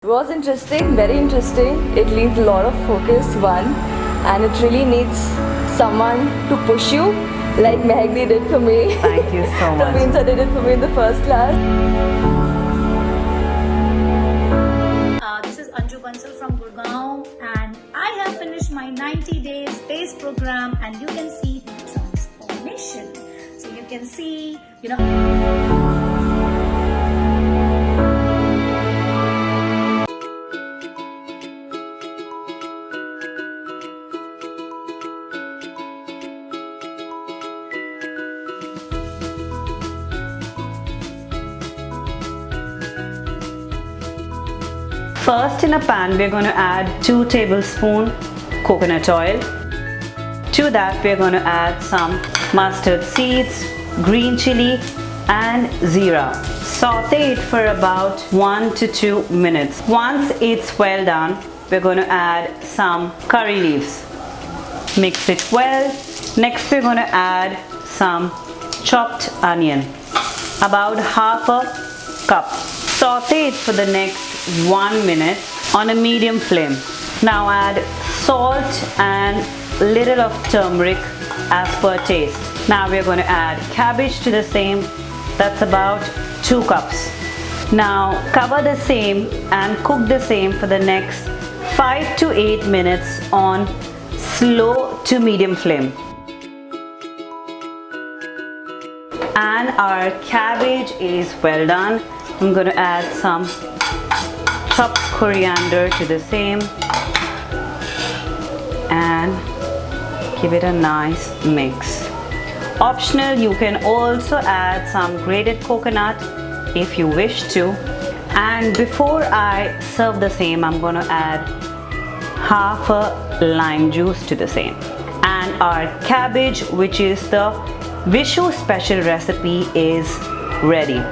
It was interesting, very interesting. It needs a lot of focus, one, and it really needs someone to push you, like Maahek Nair did for me. Thank you so much. Praveen Nair did it for me in the first class. This is Anju Bansal from Gurgaon, and I have finished my 90 days base program, and you can see transformation. So you can see, First, in a pan, we're going to add 2 tablespoons coconut oil. To that, we're going to add some mustard seeds, green chili, and Zeera. Saute it for about 1 to 2 minutes. Once it's well done, we're going to add some curry leaves. Mix it well. Next, we're going to add some chopped onion, about half a cup. Saute it for the next 1 minute on a medium flame. Now add salt and little of turmeric as per taste. Now we're going to add cabbage to the same. That's about 2 cups. Now cover the same and cook the same for the next 5 to 8 minutes on slow to medium flame. And our cabbage is well done. I'm going to add some chopped coriander to the same and give it a nice mix. Optional, you can also add some grated coconut if you wish to. And before I serve the same, I'm going to add half a lime juice to the same. And our cabbage, which is the Vishu special recipe, is ready.